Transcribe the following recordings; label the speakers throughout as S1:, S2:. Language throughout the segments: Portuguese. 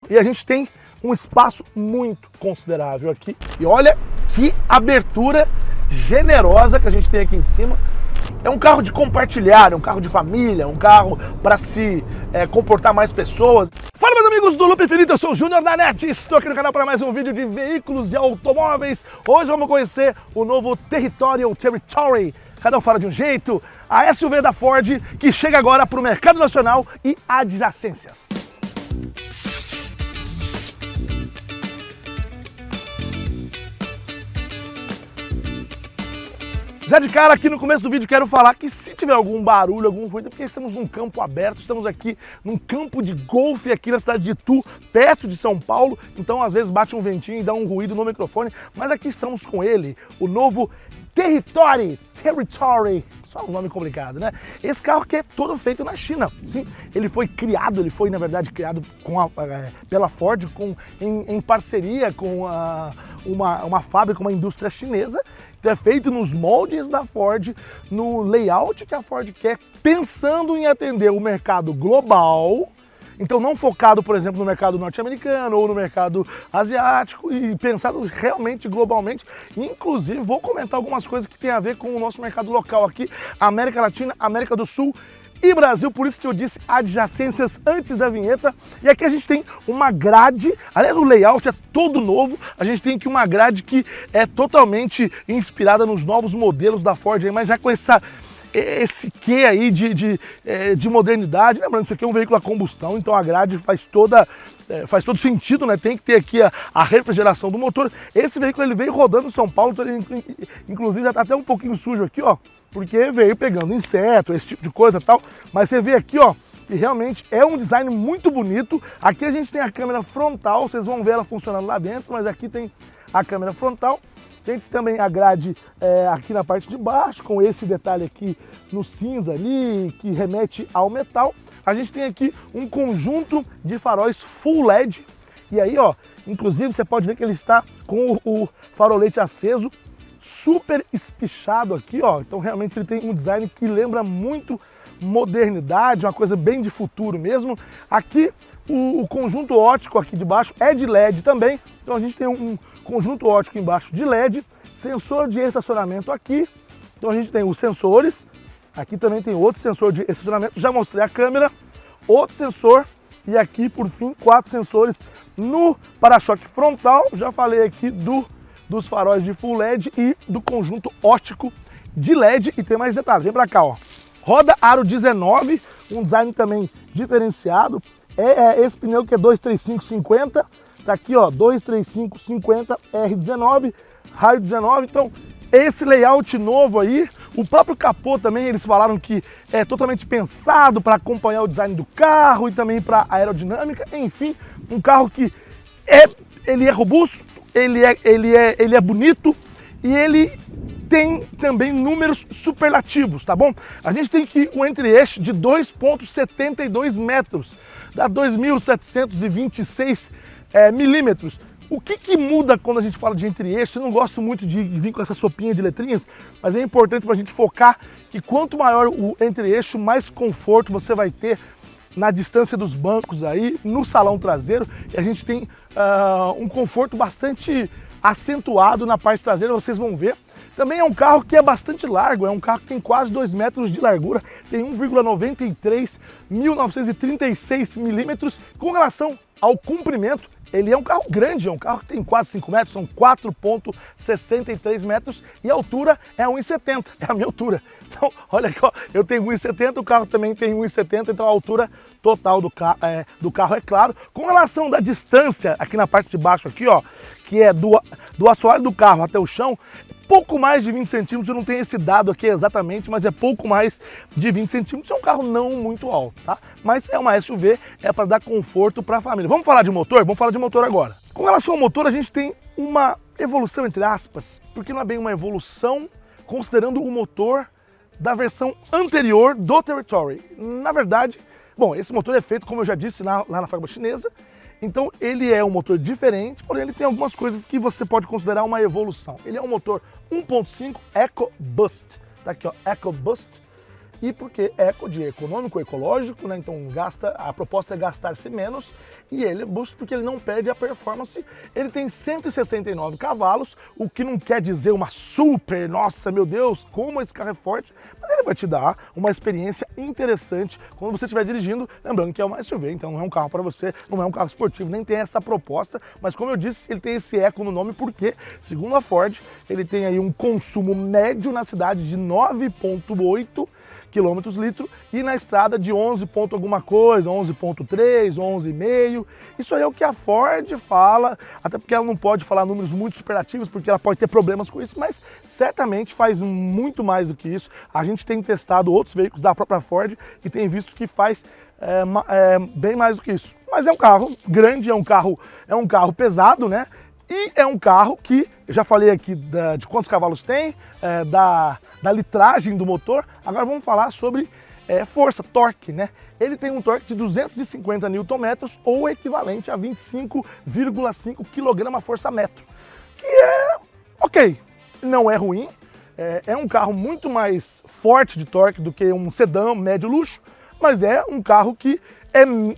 S1: e a gente tem um espaço muito considerável aqui. E olha que abertura generosa que a gente tem aqui em cima. É um carro de compartilhar, é um carro de família, é um carro para se comportar mais pessoas. Fala, meus amigos do Loop Infinito, eu sou o Júnior da NET, estou aqui no canal para mais um vídeo de veículos de automóveis. Hoje vamos conhecer o novo Territory, cada um fala de um jeito, a SUV da Ford que chega agora para o mercado nacional e adjacências. Já de cara, aqui no começo do vídeo, quero falar que se tiver algum barulho, algum ruído, é porque estamos num campo aberto, estamos aqui num campo de golfe aqui na cidade de Itu, perto de São Paulo, então às vezes bate um ventinho e dá um ruído no microfone, mas aqui estamos com ele, o novo Territory, só um nome complicado, né? Esse carro que é todo feito na China, sim, ele foi na verdade criado pela Ford em parceria com uma fábrica, uma indústria chinesa. Então é feito nos moldes da Ford, no layout que a Ford quer, pensando em atender o mercado global. Então não focado, por exemplo, no mercado norte-americano ou no mercado asiático, e pensado realmente globalmente. Inclusive vou comentar algumas coisas que tem a ver com o nosso mercado local aqui, América Latina, América do Sul e Brasil, por isso que eu disse adjacências antes da vinheta. E aqui a gente tem uma grade, aliás o layout é todo novo, a gente tem aqui uma grade que é totalmente inspirada nos novos modelos da Ford, mas já com esse quê aí de modernidade. Lembrando, isso aqui é um veículo a combustão, então a grade faz todo sentido, né? Tem que ter aqui a refrigeração do motor. Esse veículo ele veio rodando em São Paulo, então ele, inclusive já está até um pouquinho sujo aqui, ó, porque veio pegando inseto, esse tipo de coisa e tal. Mas você vê aqui, ó, que realmente é um design muito bonito. Aqui a gente tem a câmera frontal, vocês vão ver ela funcionando lá dentro, mas aqui tem a câmera frontal. Tem também a grade aqui na parte de baixo, com esse detalhe aqui no cinza ali, que remete ao metal. A gente tem aqui um conjunto de faróis full LED. E aí, ó, inclusive você pode ver que ele está com o farolete aceso, super espichado aqui, ó. Então realmente ele tem um design que lembra muito modernidade, uma coisa bem de futuro mesmo. Aqui o conjunto óptico aqui de baixo é de LED também. Então a gente tem um conjunto óptico embaixo de LED, sensor de estacionamento aqui. Então a gente tem os sensores, aqui também tem outro sensor de estacionamento, já mostrei a câmera, outro sensor e aqui por fim 4 sensores no para-choque frontal. Já falei aqui dos faróis de full LED e do conjunto óptico de LED. E tem mais detalhes, vem pra cá, ó. Roda aro 19, um design também diferenciado. Esse pneu que é 235/50, tá aqui, ó, 235/50 R19, raio 19. Então esse layout novo aí, o próprio capô também, eles falaram que é totalmente pensado para acompanhar o design do carro e também para aerodinâmica. Enfim, um carro que ele é robusto, ele é bonito e ele tem também números superlativos, tá bom? A gente tem aqui um entre-eixo de 2,72 metros, dá 2.726 milímetros. O que muda quando a gente fala de entre-eixo? Eu não gosto muito de vir com essa sopinha de letrinhas, mas é importante para a gente focar que quanto maior o entre-eixo, mais conforto você vai ter na distância dos bancos aí, no salão traseiro. E a gente tem um conforto bastante acentuado na parte traseira, vocês vão ver. Também é um carro que é bastante largo, é um carro que tem quase 2 metros de largura, tem 1,93 milímetros. Com relação ao comprimento, ele é um carro grande, é um carro que tem quase 5 metros, são 4,63 metros e a altura é 1,70, é a minha altura. Então, olha aqui, ó, eu tenho 1,70, o carro também tem 1,70, então a altura total do carro é claro. Com relação da distância, aqui na parte de baixo, aqui, ó, que é do assoalho do carro até o chão, pouco mais de 20 centímetros, eu não tenho esse dado aqui exatamente, mas é pouco mais de 20 centímetros, é um carro não muito alto, tá? Mas é uma SUV, é para dar conforto para a família. Vamos falar de motor? Vamos falar de motor agora. Com relação ao motor, a gente tem uma evolução, entre aspas, porque não é bem uma evolução, considerando o motor da versão anterior do Territory. Na verdade, bom, esse motor é feito, como eu já disse, lá na fábrica chinesa. Então ele é um motor diferente, porém ele tem algumas coisas que você pode considerar uma evolução. Ele é um motor 1.5 EcoBoost, tá aqui ó, EcoBoost, e porque eco de econômico, ecológico, né? Então a proposta é gastar-se menos, e ele busca porque ele não perde a performance. Ele tem 169 cavalos, o que não quer dizer uma super, nossa, meu Deus, como esse carro é forte, mas ele vai te dar uma experiência interessante quando você estiver dirigindo, lembrando que é uma SUV, então não é um carro para você, não é um carro esportivo, nem tem essa proposta, mas como eu disse, ele tem esse eco no nome porque, segundo a Ford, ele tem aí um consumo médio na cidade de 9,8 km/litro e na estrada de 11 ponto alguma coisa, 11,3, 11,5. Isso aí é o que a Ford fala, até porque ela não pode falar números muito superativos, porque ela pode ter problemas com isso, mas certamente faz muito mais do que isso. A gente tem testado outros veículos da própria Ford e tem visto que faz bem mais do que isso. Mas é um carro grande, é um carro pesado, né? E é um carro que, eu já falei aqui de quantos cavalos tem, da litragem do motor. Agora vamos falar sobre força, torque, né? Ele tem um torque de 250 Nm ou equivalente a 25,5 kgfm, que é ok, não é ruim. É um carro muito mais forte de torque do que um sedã médio luxo, mas é um carro que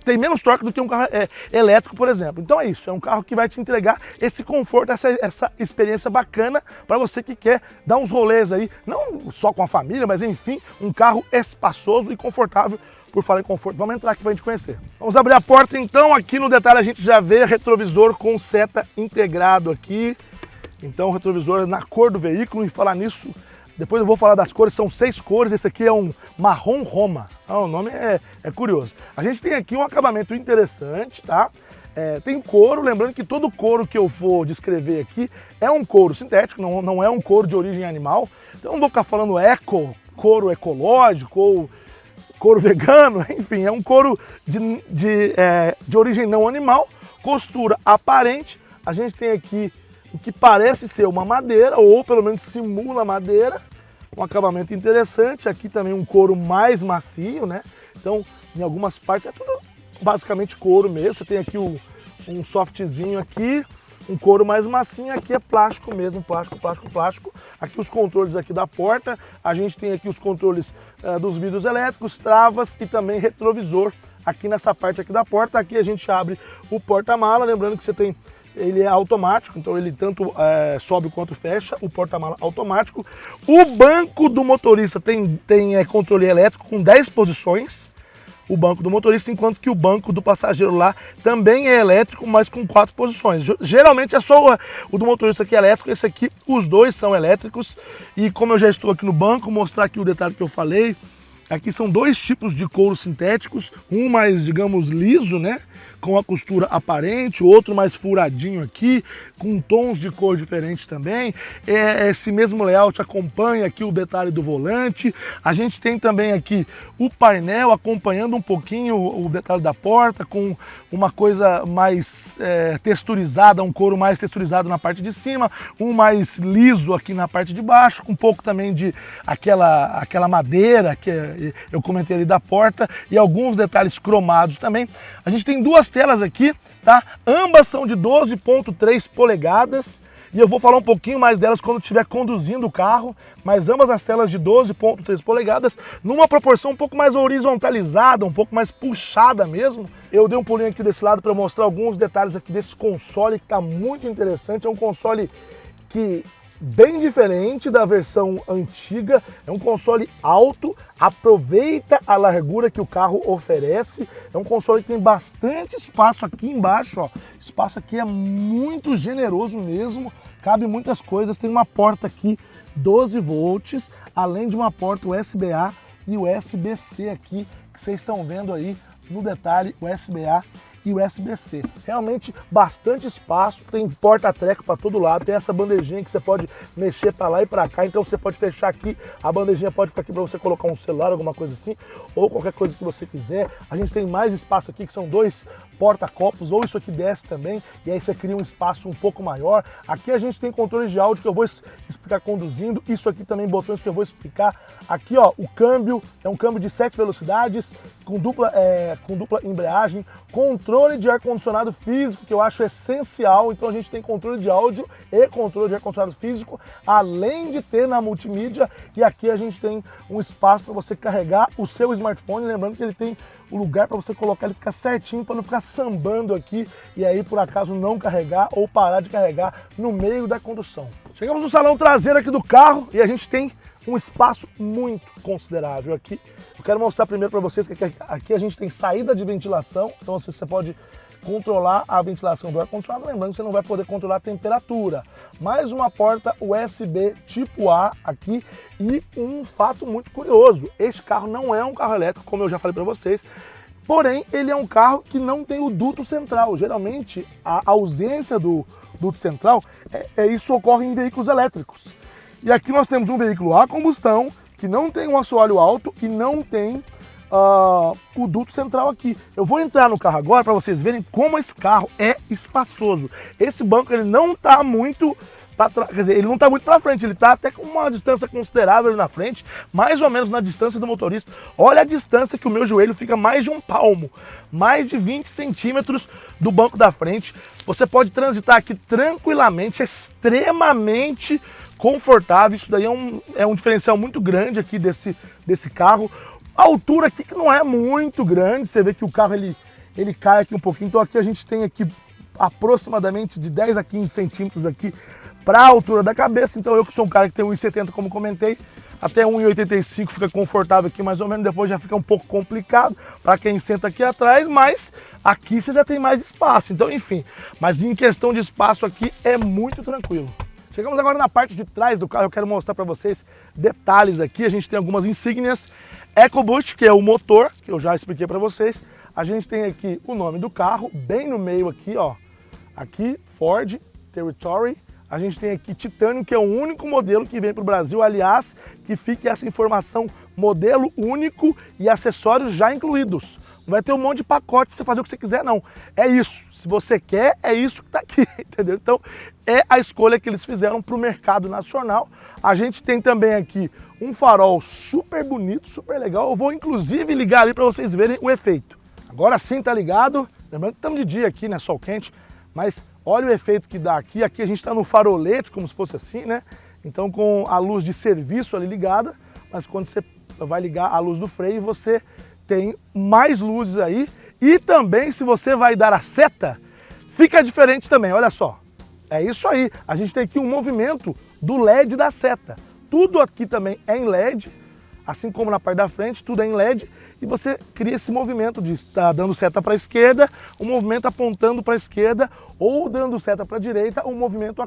S1: tem menos torque do que um carro elétrico, por exemplo. Então é isso, é um carro que vai te entregar esse conforto, essa experiência bacana para você que quer dar uns rolês aí, não só com a família, mas enfim, um carro espaçoso e confortável. Por falar em conforto, vamos entrar aqui para a gente conhecer. Vamos abrir a porta então, aqui no detalhe a gente já vê retrovisor com seta integrado aqui. Então o retrovisor na cor do veículo, e falar nisso, depois eu vou falar das cores, são 6 cores, esse aqui é um marrom Roma, o nome é curioso. A gente tem aqui um acabamento interessante, tá? Tem couro, lembrando que todo couro que eu vou descrever aqui é um couro sintético, não é um couro de origem animal, então não vou ficar falando couro ecológico ou couro vegano, enfim, é um couro de origem não animal, costura aparente. A gente tem aqui o que parece ser uma madeira, ou pelo menos simula madeira, um acabamento interessante. Aqui também um couro mais macio, né? Então, em algumas partes é tudo basicamente couro mesmo. Você tem aqui um softzinho aqui, um couro mais macio, aqui é plástico mesmo, plástico. Aqui os controles aqui da porta, a gente tem aqui os controles dos vidros elétricos, travas e também retrovisor aqui nessa parte aqui da porta. Aqui a gente abre o porta-mala, lembrando que ele é automático, então ele tanto sobe quanto fecha, o porta-mala automático. O banco do motorista tem controle elétrico com 10 posições, o banco do motorista, enquanto que o banco do passageiro lá também é elétrico, mas com 4 posições. Geralmente é só o do motorista que é elétrico, esse aqui, os dois são elétricos. E como eu já estou aqui no banco, mostrar aqui o detalhe que eu falei, aqui são 2 tipos de couro sintéticos, um mais, digamos, liso, né, com a costura aparente, outro mais furadinho aqui, com tons de cor diferentes também. Esse mesmo layout acompanha aqui o detalhe do volante. A gente tem também aqui o painel acompanhando um pouquinho o detalhe da porta, com uma coisa mais texturizada, um couro mais texturizado na parte de cima, um mais liso aqui na parte de baixo, com um pouco também de aquela madeira que eu comentei ali da porta, e alguns detalhes cromados também. A gente tem 2 telas aqui, tá? Ambas são de 12,3 polegadas, e eu vou falar um pouquinho mais delas quando estiver conduzindo o carro, mas ambas as telas de 12,3 polegadas, numa proporção um pouco mais horizontalizada, um pouco mais puxada mesmo. Eu dei um pulinho aqui desse lado para mostrar alguns detalhes aqui desse console, que está muito interessante. É um console que bem diferente da versão antiga, é um console alto, aproveita a largura que o carro oferece, é um console que tem bastante espaço aqui embaixo, ó. O espaço aqui é muito generoso mesmo, cabe muitas coisas, tem uma porta aqui 12 volts, além de uma porta USB-A e USB-C aqui, que vocês estão vendo aí no detalhe, USB-A e USB-C. Realmente bastante espaço, tem porta-treco para todo lado, tem essa bandejinha que você pode mexer para lá e para cá, então você pode fechar aqui, a bandejinha pode ficar aqui para você colocar um celular, alguma coisa assim, ou qualquer coisa que você quiser. A gente tem mais espaço aqui, que são 2 porta-copos, ou isso aqui desce também, e aí você cria um espaço um pouco maior. Aqui a gente tem controles de áudio que eu vou explicar conduzindo, isso aqui também botões que eu vou explicar. Aqui ó, o câmbio é um câmbio de 7 velocidades, com dupla embreagem, controle de ar-condicionado físico, que eu acho essencial. Então a gente tem controle de áudio e controle de ar-condicionado físico, além de ter na multimídia. E aqui a gente tem um espaço para você carregar o seu smartphone, lembrando que ele tem o lugar para você colocar ele ficar certinho, para não ficar sambando aqui e aí por acaso não carregar ou parar de carregar no meio da condução. Chegamos no salão traseiro aqui do carro e a gente tem um espaço muito considerável aqui. Eu quero mostrar primeiro para vocês que aqui a gente tem saída de ventilação, então você pode controlar a ventilação do ar-condicionado, lembrando que você não vai poder controlar a temperatura. Mais uma porta USB tipo A aqui e um fato muito curioso, este carro não é um carro elétrico, como eu já falei para vocês, porém ele é um carro que não tem o duto central. Geralmente a ausência do duto central, isso ocorre em veículos elétricos. E aqui nós temos um veículo a combustão, que não tem um assoalho alto e não tem o duto central aqui. Eu vou entrar no carro agora para vocês verem como esse carro é espaçoso. Esse banco ele não está muito para trás, quer dizer, ele não está muito para frente, ele está até com uma distância considerável na frente, mais ou menos na distância do motorista. Olha a distância que o meu joelho fica, mais de um palmo, mais de 20 centímetros do banco da frente. Você pode transitar aqui tranquilamente, extremamente confortável. Isso daí é um diferencial muito grande aqui desse carro. A altura aqui que não é muito grande, você vê que o carro ele cai aqui um pouquinho, então aqui a gente tem aqui aproximadamente de 10 a 15 centímetros aqui para a altura da cabeça. Então eu que sou um cara que tem 1,70 como comentei, até 1,85 fica confortável aqui mais ou menos, depois já fica um pouco complicado para quem senta aqui atrás, mas aqui você já tem mais espaço, então enfim. Mas em questão de espaço aqui é muito tranquilo. Chegamos agora na parte de trás do carro, eu quero mostrar para vocês detalhes aqui. A gente tem algumas insígnias, EcoBoost, que é o motor, que eu já expliquei para vocês. A gente tem aqui o nome do carro, bem no meio aqui, ó. Aqui, Ford Territory. A gente tem aqui Titanium, que é o único modelo que vem para o Brasil. Aliás, que fique essa informação, modelo único e acessórios já incluídos. Não vai ter um monte de pacote para você fazer o que você quiser, não. É isso. Se você quer, é isso que está aqui, entendeu? Então, é a escolha que eles fizeram para o mercado nacional. A gente tem também aqui um farol super bonito, super legal. Eu vou, inclusive, ligar ali para vocês verem o efeito. Agora sim tá ligado. Lembrando que estamos de dia aqui, né? Sol quente. Mas olha o efeito que dá aqui. Aqui a gente está no farolete, como se fosse assim, né? Então, com a luz de serviço ali ligada. Mas quando você vai ligar a luz do freio, você tem mais luzes aí. E também, se você vai dar a seta, fica diferente também, olha só. É isso aí, a gente tem aqui um movimento do LED da seta. Tudo aqui também é em LED, assim como na parte da frente, tudo é em LED. E você cria esse movimento de estar dando seta para a esquerda, um movimento apontando para a esquerda, ou dando seta para a direita, um movimento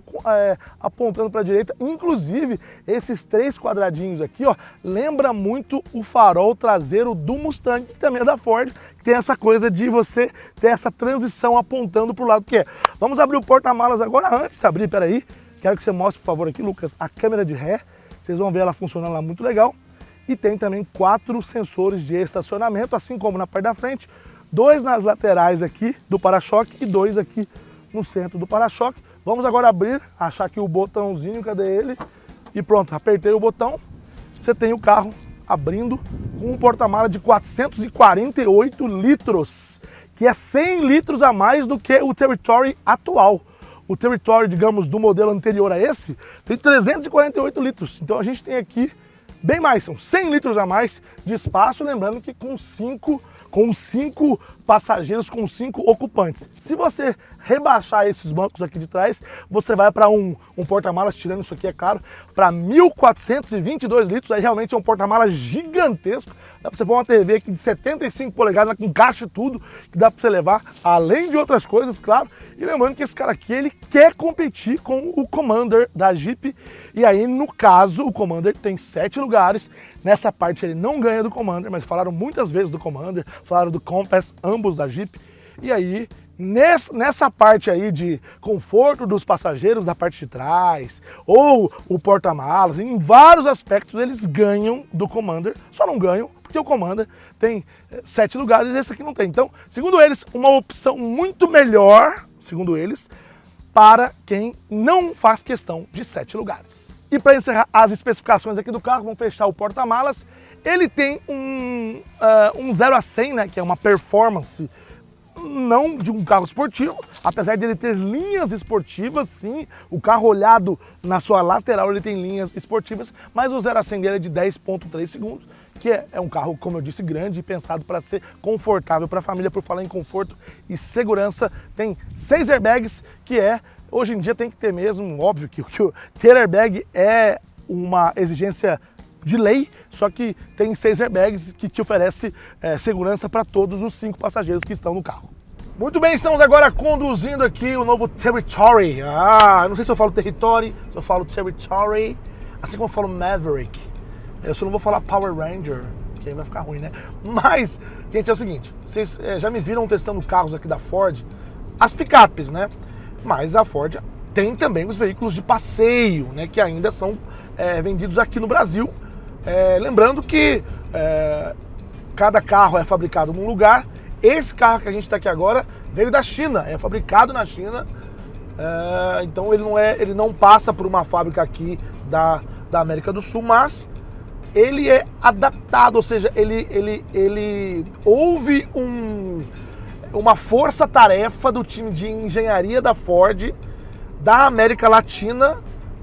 S1: apontando para a direita. Inclusive, esses três quadradinhos aqui, ó, lembra muito o farol traseiro do Mustang, que também é da Ford, que tem essa coisa de você ter essa transição apontando para o lado que é. Vamos abrir o porta-malas agora. Antes de abrir, peraí, quero que você mostre, por favor, aqui, Lucas, a câmera de ré. Vocês vão ver ela funcionando lá, muito legal. E tem também 4 sensores de estacionamento, assim como na parte da frente, 2 nas laterais aqui do para-choque e 2 aqui no centro do para-choque. Vamos agora abrir, achar aqui o botãozinho, cadê ele? E pronto, apertei o botão, você tem o carro abrindo com um porta-mala de 448 litros, que é 100 litros a mais do que o Territory atual. O Territory, digamos, do modelo anterior a esse, tem 348 litros. Então a gente tem aqui bem mais, são 100 litros a mais de espaço, lembrando que com 5 passageiros, com 5 ocupantes. Se você rebaixar esses bancos aqui de trás, você vai para um porta-malas, tirando isso aqui é caro, para 1.422 litros, aí realmente é um porta-malas gigantesco. Dá para você pôr uma TV aqui de 75 polegadas, com caixa e tudo, que dá para você levar, além de outras coisas, claro. E lembrando que esse cara aqui, ele quer competir com o Commander da Jeep. E aí, no caso, o Commander tem 7 lugares. Nessa parte ele não ganha do Commander, mas falaram muitas vezes do Commander, falaram do Compass, ambos da Jeep. E aí, nessa parte aí de conforto dos passageiros da parte de trás, ou o porta-malas, em vários aspectos eles ganham do Commander, só não ganham porque o Commander tem 7 lugares e esse aqui não tem. Então, segundo eles, uma opção muito melhor, segundo eles, para quem não faz questão de 7 lugares. E para encerrar as especificações aqui do carro, vamos fechar o porta-malas. Ele tem um 0 a 100, né, que é uma performance não de um carro esportivo, apesar de ele ter linhas esportivas, sim, o carro olhado na sua lateral ele tem linhas esportivas, mas o 0 a 100 dele é de 10,3 segundos, que é um carro, como eu disse, grande e pensado para ser confortável para a família. Por falar em conforto e segurança, tem 6 airbags, que hoje em dia tem que ter mesmo, óbvio que ter airbag é uma exigência de lei, só que tem 6 airbags que te oferece segurança para todos os 5 passageiros que estão no carro. Muito bem, estamos agora conduzindo aqui o novo Territory. Não sei se eu falo Territory, se eu falo Territory, assim como eu falo Maverick. Eu só não vou falar Power Ranger, que aí vai ficar ruim, né? Mas, gente, é o seguinte, vocês já me viram testando carros aqui da Ford, as picapes, né? Mas a Ford tem também os veículos de passeio, né? Que ainda são vendidos aqui no Brasil. Lembrando que cada carro é fabricado num lugar. Esse carro que a gente está aqui agora veio da China, é fabricado na China, então ele não passa por uma fábrica aqui da América do Sul, mas ele é adaptado, ou seja, houve uma força-tarefa do time de engenharia da Ford da América Latina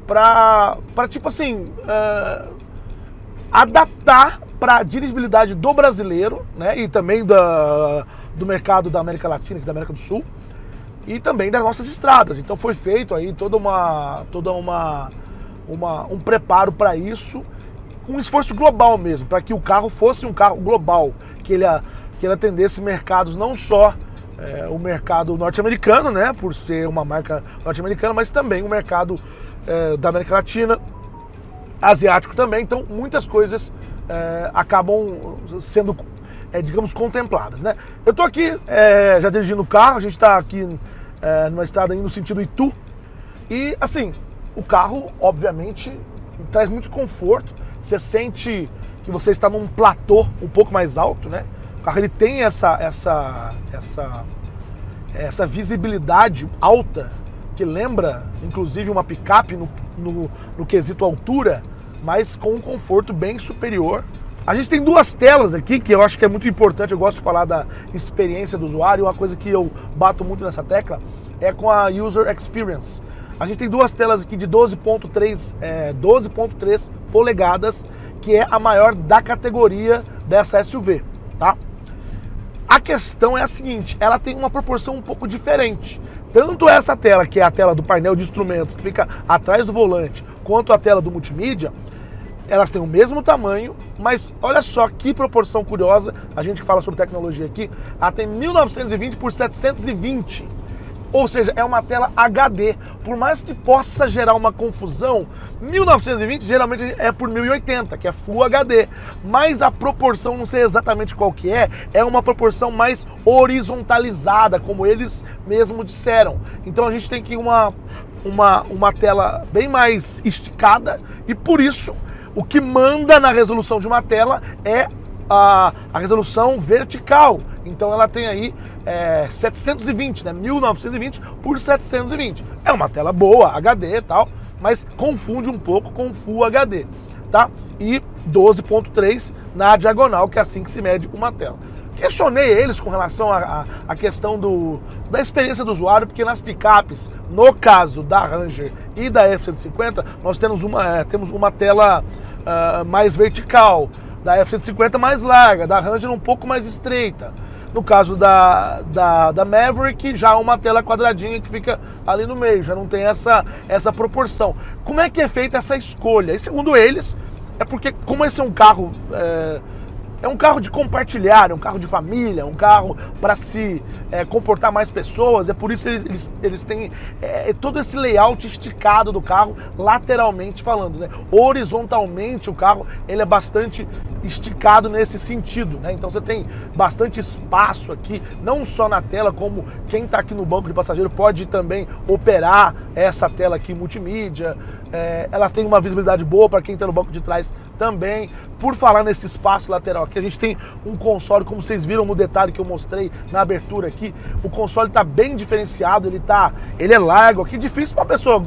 S1: para tipo assim, adaptar para a dirigibilidade do brasileiro, né, e também do mercado da América Latina, da América do Sul, e também das nossas estradas. Então foi feito aí um preparo para isso, com um esforço global mesmo, para que o carro fosse um carro global, que ele atendesse mercados não só o mercado norte-americano, né, por ser uma marca norte-americana, mas também o mercado da América Latina, asiático também. Então muitas coisas acabam sendo, digamos, contempladas, né? Eu estou aqui já dirigindo o carro, a gente está aqui numa estrada indo no sentido Itu, e assim, o carro obviamente traz muito conforto, você sente que você está num platô um pouco mais alto, né? O carro ele tem essa visibilidade alta, que lembra inclusive uma picape no quesito altura, mas com um conforto bem superior. A gente tem 2 telas aqui, que eu acho que é muito importante, eu gosto de falar da experiência do usuário. Uma coisa que eu bato muito nessa tecla é com a User Experience. A gente tem 2 telas aqui de 12,3 polegadas, que é a maior da categoria dessa SUV, tá? A questão é a seguinte, ela tem uma proporção um pouco diferente. Tanto essa tela, que é a tela do painel de instrumentos, que fica atrás do volante, quanto a tela do multimídia, elas têm o mesmo tamanho, mas olha só que proporção curiosa. A gente que fala sobre tecnologia aqui, ela tem 1920 por 720, ou seja, é uma tela HD. Por mais que possa gerar uma confusão, 1920 geralmente é por 1080, que é Full HD, mas a proporção, não sei exatamente qual que é uma proporção mais horizontalizada, como eles mesmos disseram. Então a gente tem aqui uma tela bem mais esticada, e por isso o que manda na resolução de uma tela é a resolução vertical. Então ela tem aí 720, né? 1920 por 720. É uma tela boa, HD e tal, mas confunde um pouco com Full HD, tá? E 12.3 na diagonal, que é assim que se mede uma tela. Questionei eles com relação à questão da experiência do usuário, porque nas picapes, no caso da Ranger e da F-150, nós temos uma tela mais vertical, da F-150 mais larga, da Ranger um pouco mais estreita. No caso da Maverick, já uma tela quadradinha que fica ali no meio, já não tem essa proporção. Como é que é feita essa escolha? E segundo eles, é porque como esse é um carro... É um carro de compartilhar, é um carro de família, é um carro para se comportar mais pessoas, é por isso que eles têm todo esse layout esticado do carro, lateralmente falando, né? Horizontalmente o carro ele é bastante esticado nesse sentido, né? Então você tem bastante espaço aqui, não só na tela, como quem está aqui no banco de passageiro pode também operar essa tela aqui multimídia. Ela tem uma visibilidade boa para quem está no banco de trás também. Por falar nesse espaço lateral aqui, a gente tem um console, como vocês viram no detalhe que eu mostrei na abertura aqui, o console está bem diferenciado, ele é largo aqui, difícil para uma pessoa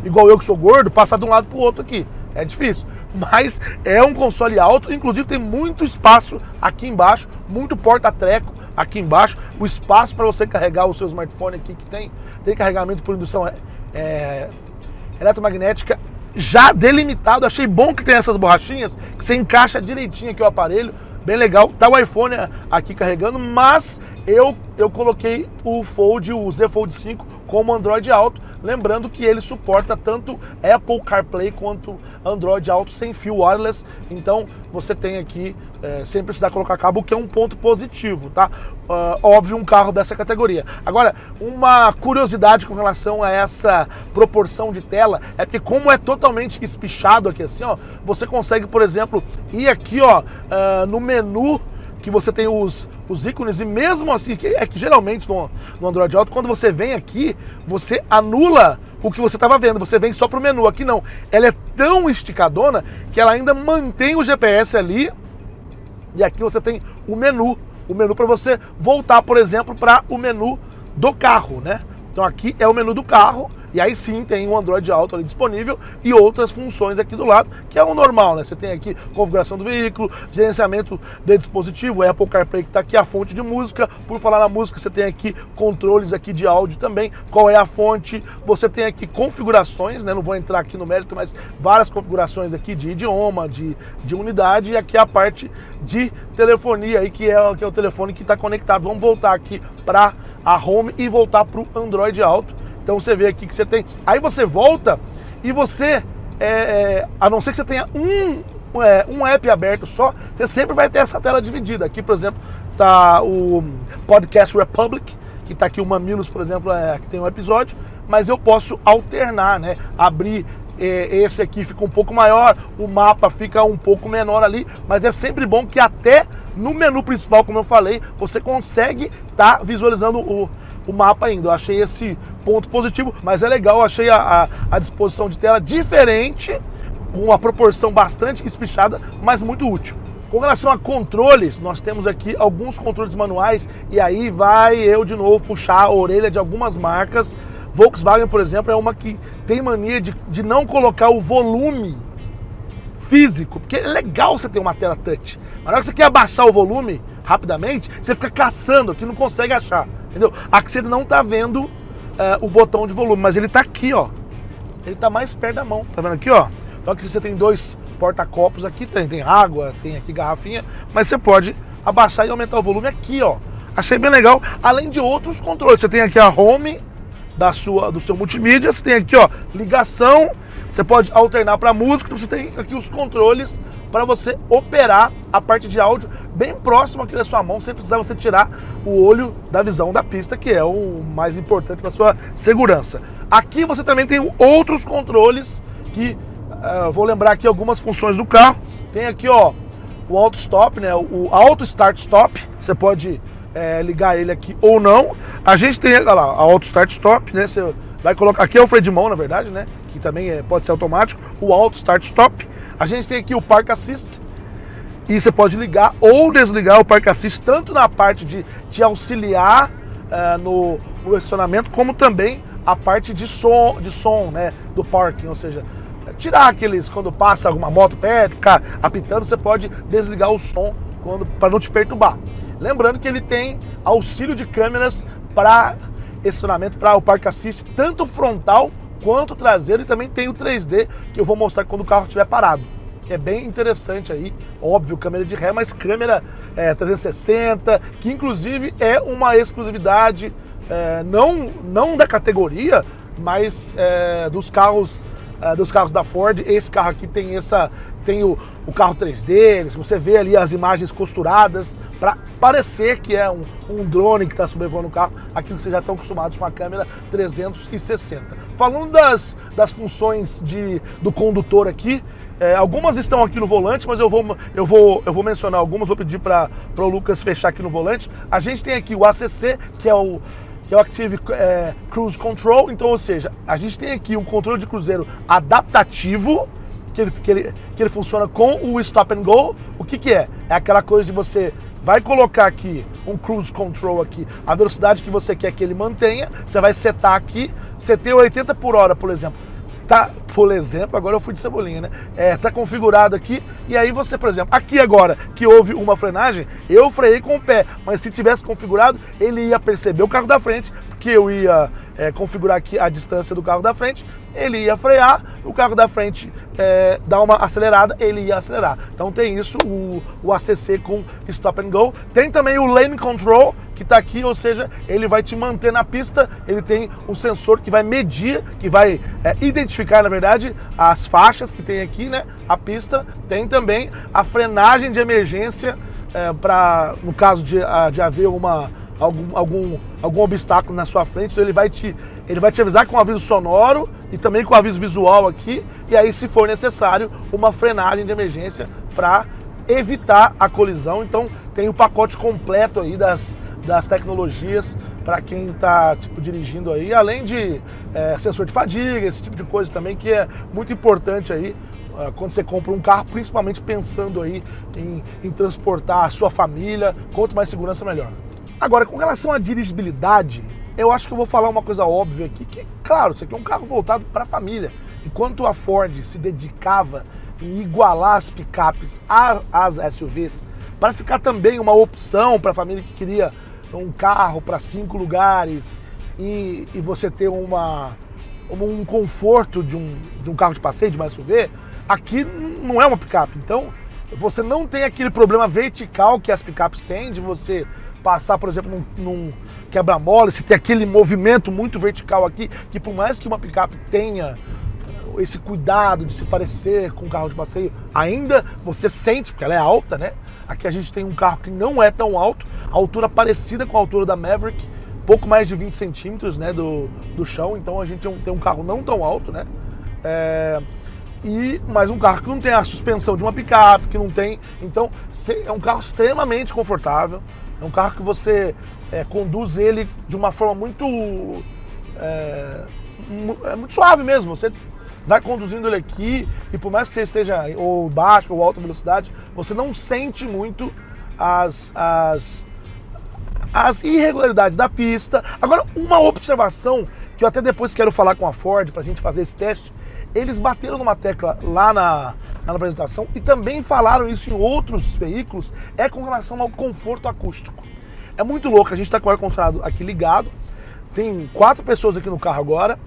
S1: igual eu que sou gordo passar de um lado para o outro aqui. É difícil, mas é um console alto, inclusive tem muito espaço aqui embaixo, muito porta-treco aqui embaixo, o espaço para você carregar o seu smartphone aqui que tem carregamento por indução eletromagnética já delimitado. Achei bom que tem essas borrachinhas que você encaixa direitinho aqui o aparelho, bem legal. Tá o iPhone aqui carregando, mas eu coloquei o Z Fold 5 como Android Auto, lembrando que ele suporta tanto Apple CarPlay quanto Android Auto sem fio wireless, então você tem aqui sem precisar colocar cabo, o que é um ponto positivo, tá? Óbvio, um carro dessa categoria. Agora, uma curiosidade com relação a essa proporção de tela é que, como é totalmente espichado aqui assim, ó, você consegue, por exemplo, ir aqui, ó, no menu que você tem os ícones, e mesmo assim, que geralmente no Android Auto, quando você vem aqui, você anula o que você estava vendo, você vem só pro menu. Aqui não, ela é tão esticadona que ela ainda mantém o GPS ali, e aqui você tem o menu para você voltar, por exemplo, para o menu do carro, né? Então aqui é o menu do carro, e aí sim tem o Android Auto ali disponível e outras funções aqui do lado, que é o normal, né? Você tem aqui configuração do veículo, gerenciamento de dispositivo, Apple CarPlay que está aqui, a fonte de música. Por falar na música, você tem aqui controles aqui de áudio também, qual é a fonte. Você tem aqui configurações, né? Não vou entrar aqui no mérito, mas várias configurações aqui de idioma, de unidade, e aqui a parte de telefonia aí, que é o telefone que está conectado. Vamos voltar aqui para a Home e voltar para o Android Auto. Então você vê aqui que você tem, aí você volta e você, a não ser que você tenha um app aberto só, você sempre vai ter essa tela dividida. Aqui, por exemplo, tá o Podcast Republic, que tá aqui o Mamilos, por exemplo, que tem um episódio, mas eu posso alternar, né? Abrir esse aqui fica um pouco maior, o mapa fica um pouco menor ali, mas é sempre bom que até no menu principal, como eu falei, você consegue estar visualizando o mapa ainda. Eu achei esse ponto positivo, mas é legal, eu achei a disposição de tela diferente, uma proporção bastante espichada, mas muito útil. Com relação a controles, nós temos aqui alguns controles manuais, e aí vai eu de novo puxar a orelha de algumas marcas. Volkswagen, por exemplo, é uma que tem mania de não colocar o volume físico, porque é legal você ter uma tela touch, mas na hora que você quer abaixar o volume rapidamente, você fica caçando aqui, não consegue achar, entendeu? Aqui você não tá vendo o botão de volume, mas ele tá aqui, ó. Ele tá mais perto da mão, tá vendo aqui, ó? Então aqui você tem dois porta-copos aqui, tem água, tem aqui garrafinha, mas você pode abaixar e aumentar o volume aqui, ó. Achei bem legal, além de outros controles. Você tem aqui a Home do seu multimídia, você tem aqui, ó, ligação, você pode alternar para música, então você tem aqui os controles para você operar a parte de áudio bem próximo aqui da sua mão, sem precisar você tirar o olho da visão da pista, que é o mais importante para sua segurança. Aqui você também tem outros controles que vou lembrar aqui algumas funções do carro. Tem aqui, ó, o auto stop, né, o auto start stop. Você pode ligar ele aqui ou não. A gente tem, olha lá, a auto start stop, né? Você vai colocar aqui, é o freio de mão, na verdade, né? Que também pode ser automático. O auto start stop. A gente tem aqui o Park Assist, e você pode ligar ou desligar o Park Assist tanto na parte de te auxiliar no estacionamento, como também a parte de som, né, do parking, ou seja, tirar aqueles, quando passa alguma moto perto, ficar apitando, você pode desligar o som para não te perturbar. Lembrando que ele tem auxílio de câmeras para estacionamento, para o Park Assist, tanto frontal quanto traseiro, e também tem o 3D, que eu vou mostrar quando o carro estiver parado. É bem interessante aí, óbvio, câmera de ré, mas câmera 360, que inclusive é uma exclusividade, não da categoria, mas dos carros da Ford. Esse carro aqui tem o carro 3D, se você vê ali as imagens costuradas, para parecer que é um drone que está sobrevoando o carro, aquilo que vocês já estão acostumados com a câmera 360. Falando das funções do condutor aqui, algumas estão aqui no volante, mas eu vou mencionar algumas, vou pedir para o Lucas fechar aqui no volante. A gente tem aqui o ACC, que é o Active Cruise Control, então, ou seja, a gente tem aqui um controle de cruzeiro adaptativo, que ele funciona com o Stop and Go. O que é? É aquela coisa de você vai colocar aqui um Cruise Control aqui, a velocidade que você quer que ele mantenha, você vai setar aqui, você tem 80 por hora, por exemplo, tá por exemplo, agora eu fui de cebolinha, né? Tá configurado aqui, e aí você, por exemplo, aqui agora que houve uma frenagem, eu freiei com o pé, mas se tivesse configurado, ele ia perceber o carro da frente, porque eu ia configurar aqui a distância do carro da frente, ele ia frear, o carro da frente dar uma acelerada, ele ia acelerar. Então tem isso, o ACC com Stop and Go. Tem também o Lane Control, que está aqui, ou seja, ele vai te manter na pista, ele tem um sensor que vai medir, que vai identificar, na verdade, as faixas que tem aqui, né, a pista. Tem também a frenagem de emergência, no caso de haver algum obstáculo na sua frente, então ele vai te avisar com um aviso sonoro e também com um aviso visual aqui, e aí, se for necessário, uma frenagem de emergência para evitar a colisão. Então tem o pacote completo aí das tecnologias para quem está dirigindo aí, além de sensor de fadiga, esse tipo de coisa também, que é muito importante aí quando você compra um carro, principalmente pensando aí em transportar a sua família. Quanto mais segurança, melhor. Agora, com relação à dirigibilidade, eu acho que eu vou falar uma coisa óbvia aqui, que, claro, isso aqui é um carro voltado para a família. Enquanto a Ford se dedicava em igualar as picapes às SUVs, para ficar também uma opção para a família que queria um carro para 5 lugares e você ter um conforto de um carro de passeio, de uma SUV, aqui não é uma picape. Então, você não tem aquele problema vertical que as picapes têm, de você passar, por exemplo, num quebra-mola, se tem aquele movimento muito vertical aqui, que por mais que uma picape tenha esse cuidado de se parecer com um carro de passeio, ainda você sente, porque ela é alta, né? Aqui a gente tem um carro que não é tão alto, a altura parecida com a altura da Maverick, pouco mais de 20 centímetros, né, do chão, então a gente tem um carro não tão alto, né? Mas um carro que não tem a suspensão de uma picape, que não tem. Então, é um carro extremamente confortável. É um carro que você conduz ele de uma forma muito suave mesmo. Você vai conduzindo ele aqui e por mais que você esteja ou baixa ou alta velocidade, você não sente muito as irregularidades da pista. Agora, uma observação que eu até depois quero falar com a Ford para a gente fazer esse teste. Eles bateram numa tecla lá na apresentação e também falaram isso em outros veículos, com relação ao conforto acústico. É muito louco, a gente está com o ar-condicionado aqui ligado, tem 4 pessoas aqui no carro agora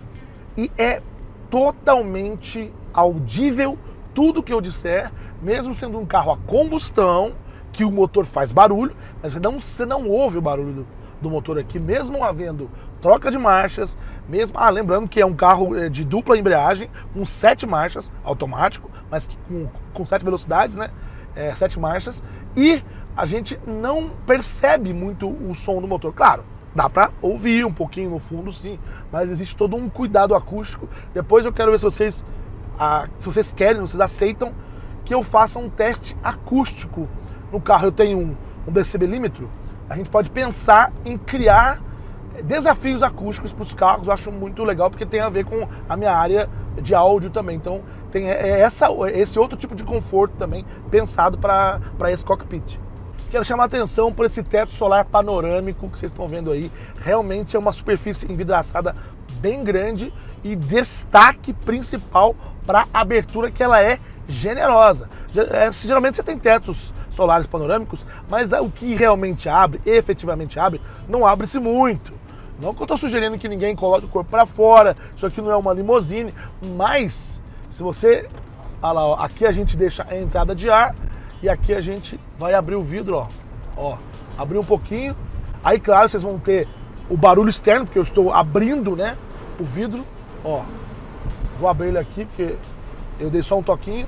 S1: e é totalmente audível tudo que eu disser, mesmo sendo um carro a combustão, que o motor faz barulho, mas você não ouve o barulho do motor aqui, mesmo havendo troca de marchas, mesmo lembrando que é um carro de dupla embreagem, com 7 marchas, automático, mas com 7 velocidades, né? 7 marchas, e a gente não percebe muito o som do motor. Claro, dá pra ouvir um pouquinho no fundo, sim, mas existe todo um cuidado acústico. Depois eu quero ver se vocês querem, se vocês aceitam que eu faça um teste acústico no carro. Eu tenho um decibelímetro. A gente pode pensar em criar desafios acústicos para os carros. Eu acho muito legal, porque tem a ver com a minha área de áudio também. Então tem esse outro tipo de conforto também pensado para esse cockpit. Quero chamar a atenção para esse teto solar panorâmico que vocês estão vendo aí. Realmente é uma superfície envidraçada bem grande e destaque principal para a abertura, que ela é generosa. Geralmente você tem tetos solares panorâmicos, mas o que realmente abre, efetivamente abre, não abre-se muito. Não que eu estou sugerindo que ninguém coloque o corpo para fora, isso aqui não é uma limousine, mas se você... Olha lá, ó, aqui a gente deixa a entrada de ar e aqui a gente vai abrir o vidro, ó, abrir um pouquinho. Aí, claro, vocês vão ter o barulho externo, porque eu estou abrindo, né, o vidro, ó. Vou abrir ele aqui, porque eu dei só um toquinho.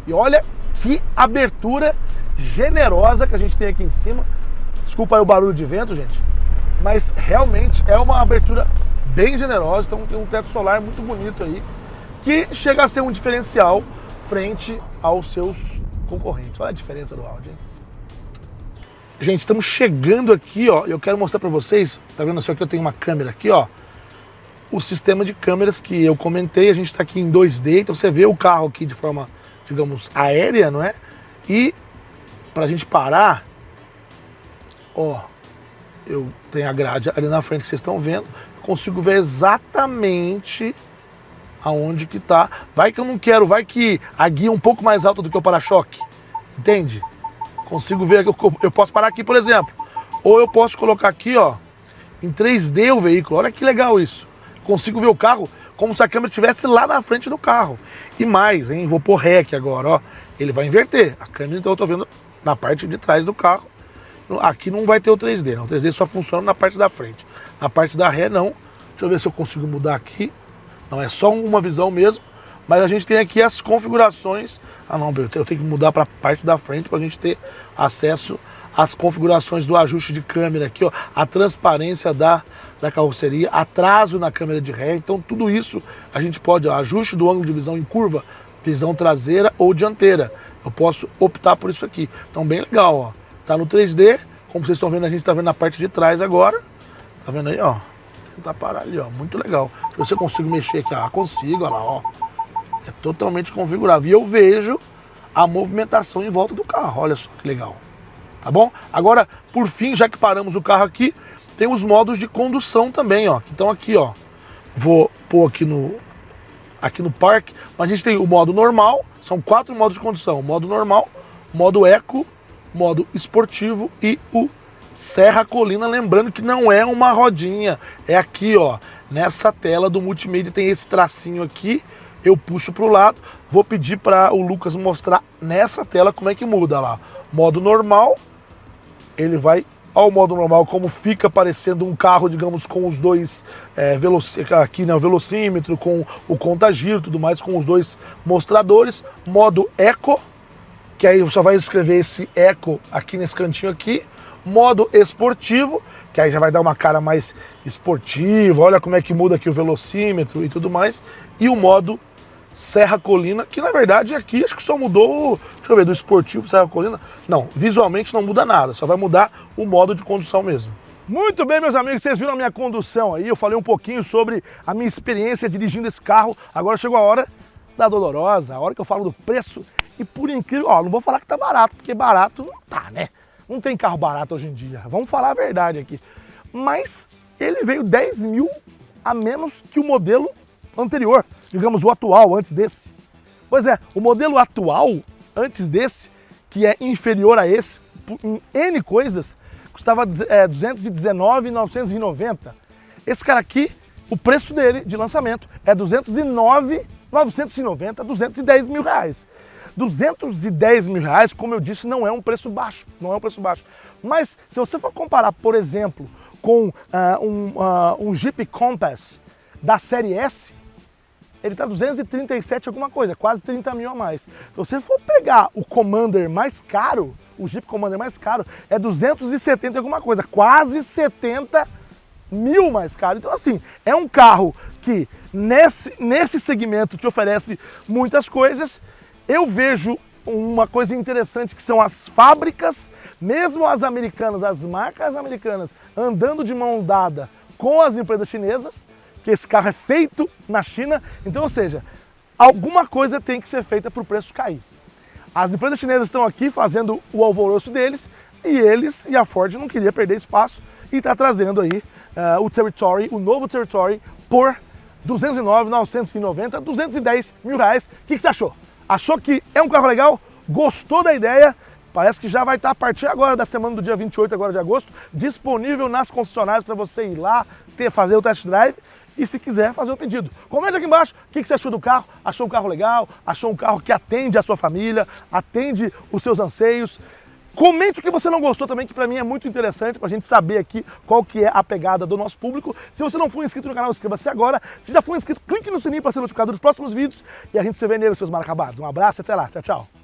S1: E olha que abertura generosa que a gente tem aqui em cima. Desculpa aí o barulho de vento, gente, mas realmente é uma abertura bem generosa. Então tem um teto solar muito bonito aí, que chega a ser um diferencial frente aos seus concorrentes. Olha a diferença do áudio, hein? Gente, estamos chegando aqui, ó. Eu quero mostrar para vocês, tá vendo só que eu tenho uma câmera aqui, ó. O sistema de câmeras que eu comentei, a gente está aqui em 2D, então você vê o carro aqui de forma, digamos, aérea, não é? E pra gente parar, ó, eu tenho a grade ali na frente que vocês estão vendo, consigo ver exatamente aonde que tá. Vai que eu não quero, vai que a guia é um pouco mais alta do que o para-choque. Entende? Consigo ver que eu posso parar aqui, por exemplo. Ou eu posso colocar aqui, ó, em 3D o veículo. Olha que legal isso. Consigo ver o carro como se a câmera estivesse lá na frente do carro. E mais, hein? Vou pôr REC agora, ó. Ele vai inverter. A câmera, então, eu tô vendo na parte de trás do carro. Aqui não vai ter o 3D, não. O 3D só funciona na parte da frente. Na parte da ré, não. Deixa eu ver se eu consigo mudar aqui. Não, é só uma visão mesmo. Mas a gente tem aqui as configurações. Ah, não, eu tenho que mudar para a parte da frente para a gente ter acesso às configurações do ajuste de câmera aqui, ó. A transparência da carroceria, atraso na câmera de ré. Então, tudo isso a gente pode, ó, ajuste do ângulo de visão em curva, visão traseira ou dianteira. Eu posso optar por isso aqui. Então, bem legal, ó. Tá no 3D, como vocês estão vendo, a gente tá vendo na parte de trás agora. Tá vendo aí, ó? Vou tentar parar ali, ó. Muito legal. Deixa eu ver se eu consigo mexer aqui. Ah, consigo, olha lá, ó. É totalmente configurável. E eu vejo a movimentação em volta do carro. Olha só que legal. Tá bom? Agora, por fim, já que paramos o carro aqui, tem os modos de condução também, ó. Então aqui, ó. Vou pôr aqui no parque. A gente tem o modo normal. São 4 modos de condução. O modo normal, modo eco, modo esportivo e o Serra Colina, lembrando que não é uma rodinha, é aqui, ó, nessa tela do multimídia tem esse tracinho aqui, eu puxo para o lado, vou pedir para o Lucas mostrar nessa tela como é que muda lá. Modo normal, ele vai ao modo normal, como fica parecendo um carro, digamos, com os dois aqui, né, o velocímetro, com o contagiro e tudo mais, com os dois mostradores. Modo eco, que aí você vai escrever esse eco aqui nesse cantinho aqui. Modo esportivo, que aí já vai dar uma cara mais esportiva, olha como é que muda aqui o velocímetro e tudo mais. E o modo Serra Colina, que na verdade aqui acho que só mudou, deixa eu ver, do esportivo Serra Colina. Não, visualmente não muda nada, só vai mudar o modo de condução mesmo. Muito bem, meus amigos, vocês viram a minha condução aí, eu falei um pouquinho sobre a minha experiência dirigindo esse carro. Agora chegou a hora da dolorosa, a hora que eu falo do preço. E por incrível, ó, não vou falar que tá barato, porque barato não tá, né? Não tem carro barato hoje em dia, vamos falar a verdade aqui. Mas ele veio 10 mil a menos que o modelo anterior, digamos o atual, antes desse. Pois é, o modelo atual, antes desse, que é inferior a esse, em N coisas, custava R$219.990. Esse cara aqui, o preço dele de lançamento é R$209.990, 210 mil reais. 210 mil reais, como eu disse, não é um preço baixo, não é um preço baixo. Mas se você for comparar, por exemplo, com um Jeep Compass da série S, ele está 237 alguma coisa, quase 30 mil a mais. Se você for pegar o Commander mais caro, o Jeep Commander mais caro, é 270 alguma coisa, quase 70 mil mais caro. Então assim, é um carro que nesse segmento te oferece muitas coisas. Eu vejo uma coisa interessante que são as fábricas, mesmo as americanas, as marcas americanas, andando de mão dada com as empresas chinesas, que esse carro é feito na China. Então, ou seja, alguma coisa tem que ser feita para o preço cair. As empresas chinesas estão aqui fazendo o alvoroço deles e a Ford não queria perder espaço e está trazendo aí o novo Territory por 209.990, 210 mil reais. O que você achou? Achou que é um carro legal? Gostou da ideia? Parece que já vai estar a partir agora da semana do dia 28 agora de agosto, disponível nas concessionárias para você ir lá, fazer o test drive e se quiser fazer o pedido. Comente aqui embaixo o que você achou do carro. Achou um carro legal? Achou um carro que atende a sua família, atende os seus anseios? Comente o que você não gostou também, que para mim é muito interessante, para a gente saber aqui qual que é a pegada do nosso público. Se você não for inscrito no canal, inscreva-se agora. Se já for inscrito, clique no sininho para ser notificado dos próximos vídeos e a gente se vê neles, seus maracabados. Um abraço e até lá. Tchau, tchau.